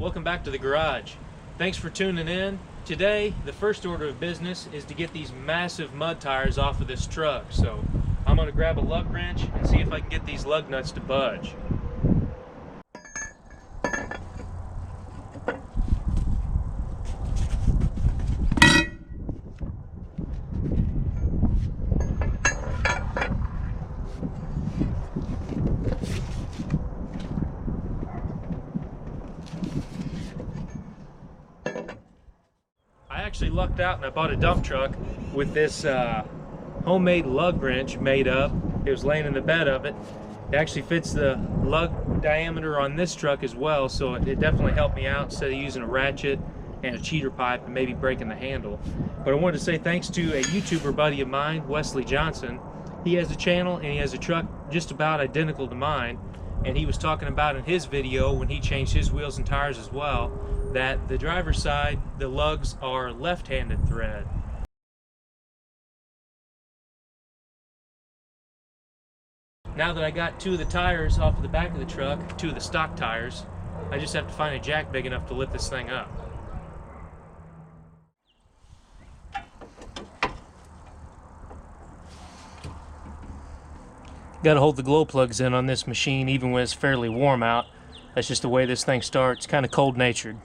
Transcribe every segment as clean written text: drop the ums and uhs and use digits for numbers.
Welcome back to the garage. Thanks for tuning in. Today, the first order of business is to get these massive mud tires off of this truck. So I'm going to grab a lug wrench and see if I can get these lug nuts to budge. I actually lucked out and I bought a dump truck with this homemade lug wrench made up. It was laying in the bed of it. It actually fits the lug diameter on this truck as well, so it definitely helped me out instead of using a ratchet and a cheater pipe and maybe breaking the handle. But I wanted to say thanks to a YouTuber buddy of mine, Wesley Johnson. He has a channel and he has a truck just about identical to mine, and he was talking about in his video when he changed his wheels and tires as well, that the driver's side, the lugs are left-handed thread. Now that I got two of the tires off of the back of the truck, two of the stock tires, I just have to find a jack big enough to lift this thing up. Got to hold the glow plugs in on this machine even when it's fairly warm out. That's just the way this thing starts, kind of cold-natured.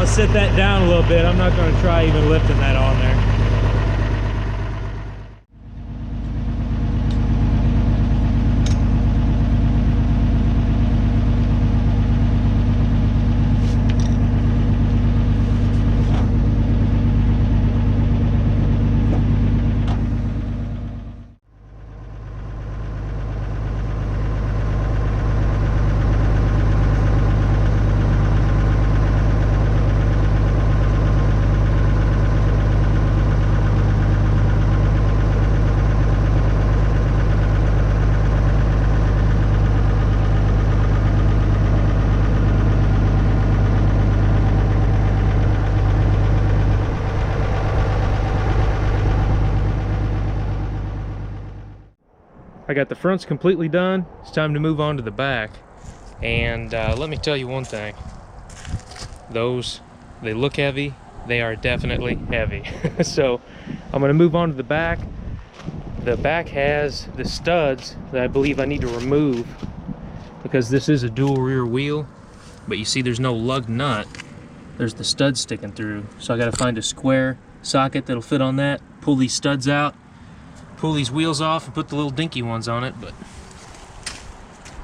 Sit that down a little bit. I'm not going to try even lifting that on there. I got the fronts completely done. It's time to move on to the back. And let me tell you one thing. They look heavy. They are definitely heavy. So I'm gonna move on to the back. The back has the studs that I believe I need to remove because this is a dual rear wheel, but you see there's no lug nut. There's the stud sticking through. So I gotta find a square socket that'll fit on that, pull these studs out, pull these wheels off and put the little dinky ones on it, but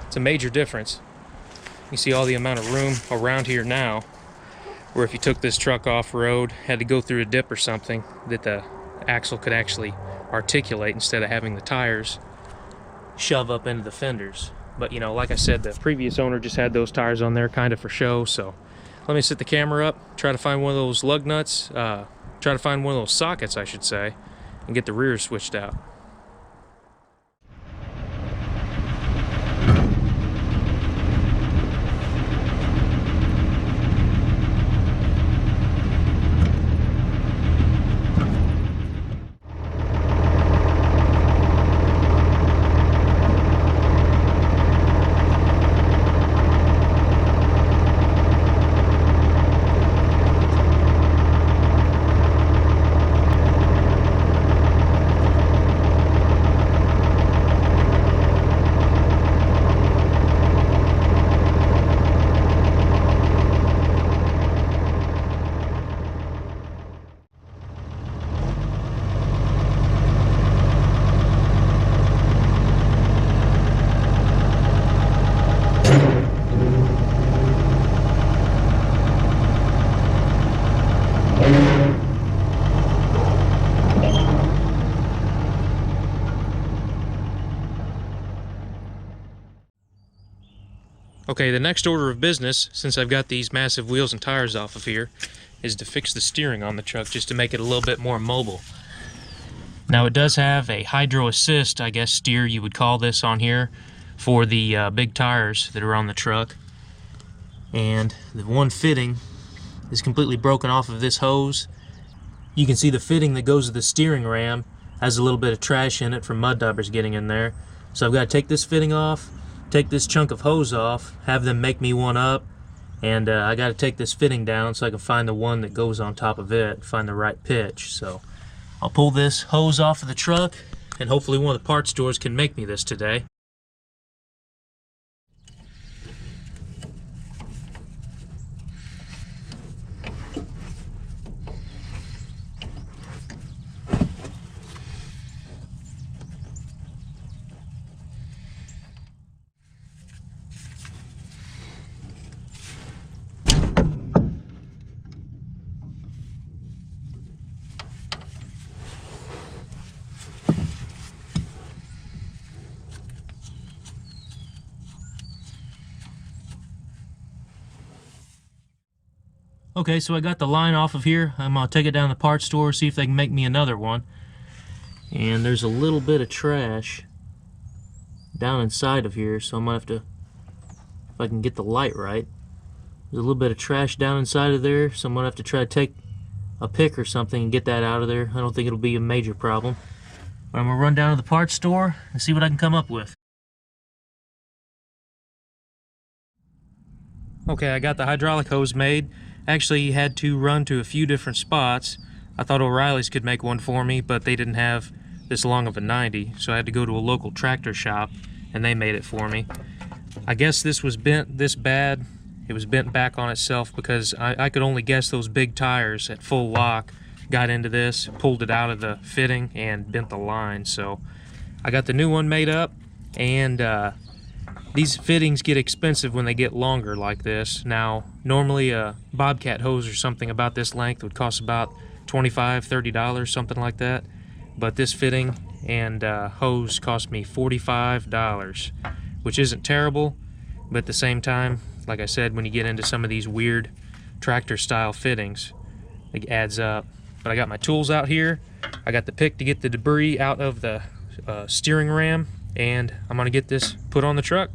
it's a major difference. You see all the amount of room around here now, where if you took this truck off-road, had to go through a dip or something, that the axle could actually articulate instead of having the tires shove up into the fenders. But you know, like I said, the previous owner just had those tires on there kind of for show. So let me set the camera up, try to find one of those lug nuts, try to find one of those sockets I should say, and get the rear switched out. Okay, the next order of business, since I've got these massive wheels and tires off of here, is to fix the steering on the truck just to make it a little bit more mobile. Now it does have a hydro assist, I guess steer you would call this on here, for the big tires that are on the truck. And the one fitting is completely broken off of this hose. You can see the fitting that goes to the steering ram has a little bit of trash in it from mud daubers getting in there. So I've got to take this fitting off, take this chunk of hose off, have them make me one up, and I got to take this fitting down so I can find the one that goes on top of it, find the right pitch. So I'll pull this hose off of the truck, and hopefully one of the parts stores can make me this today. Okay, so I got the line off of here. I'm going to take it down to the parts store, see if they can make me another one. And there's a little bit of trash down inside of here, so I'm going to have to, if I can get the light right, there's a little bit of trash down inside of there, so I'm going to have to try to take a pick or something and get that out of there. I don't think it'll be a major problem. But I'm going to run down to the parts store and see what I can come up with. Okay, I got the hydraulic hose made. Actually, had to run to a few different spots. I thought O'Reilly's could make one for me, but they didn't have this long of a 90, so I had to go to a local tractor shop, and they made it for me. I guess this was bent this bad. It was bent back on itself because I could only guess those big tires at full lock got into this, pulled it out of the fitting, and bent the line. So I got the new one made up, and these fittings get expensive when they get longer like this. Now, normally a Bobcat hose or something about this length would cost about $25, $30, something like that. But this fitting and hose cost me $45, which isn't terrible, but at the same time, like I said, when you get into some of these weird tractor style fittings, it adds up. But I got my tools out here. I got the pick to get the debris out of the steering ram, and I'm gonna get this put on the truck.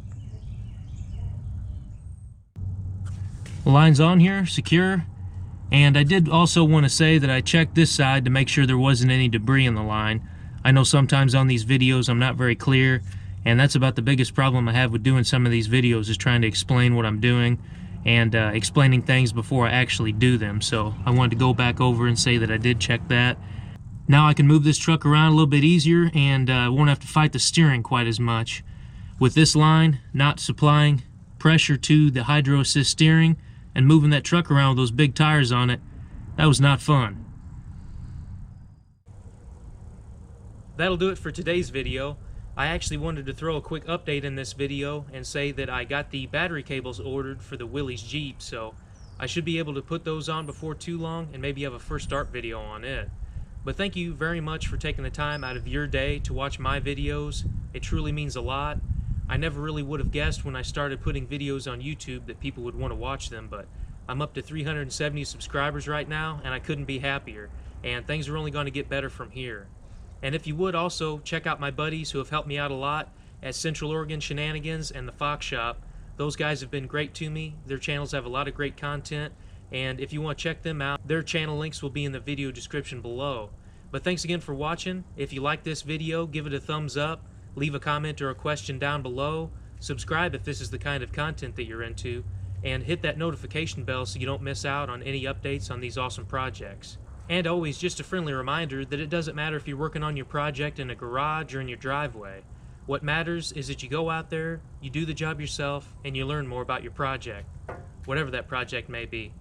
The line's on here, secure, and I did also want to say that I checked this side to make sure there wasn't any debris in the line. I know sometimes on these videos I'm not very clear, And that's about the biggest problem I have with doing some of these videos, is trying to explain what I'm doing and explaining things before I actually do them. So I wanted to go back over and say that I did check that. Now I can move this truck around a little bit easier, and I won't have to fight the steering quite as much. With this line not supplying pressure to the hydro assist steering and moving that truck around with those big tires on it, that was not fun. That'll do it for today's video. I actually wanted to throw a quick update in this video and say that I got the battery cables ordered for the Willys Jeep, so I should be able to put those on before too long and maybe have a first start video on it. But thank you very much for taking the time out of your day to watch my videos. It truly means a lot. I never really would have guessed when I started putting videos on YouTube that people would want to watch them, but I'm up to 370 subscribers right now, and I couldn't be happier. And things are only going to get better from here. And if you would also check out my buddies who have helped me out a lot at Central Oregon Shenanigans and the Fox Shop. Those guys have been great to me. Their channels have a lot of great content, and if you want to check them out, their channel links will be in the video description below. But thanks again for watching. If you like this video, give it a thumbs up, leave a comment or a question down below, subscribe if this is the kind of content that you're into, and hit that notification bell so you don't miss out on any updates on these awesome projects. And always, just a friendly reminder that it doesn't matter if you're working on your project in a garage or in your driveway. What matters is that you go out there, you do the job yourself, and you learn more about your project, whatever that project may be.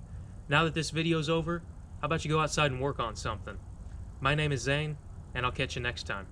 Now that this video's over, how about you go outside and work on something? My name is Zane, and I'll catch you next time.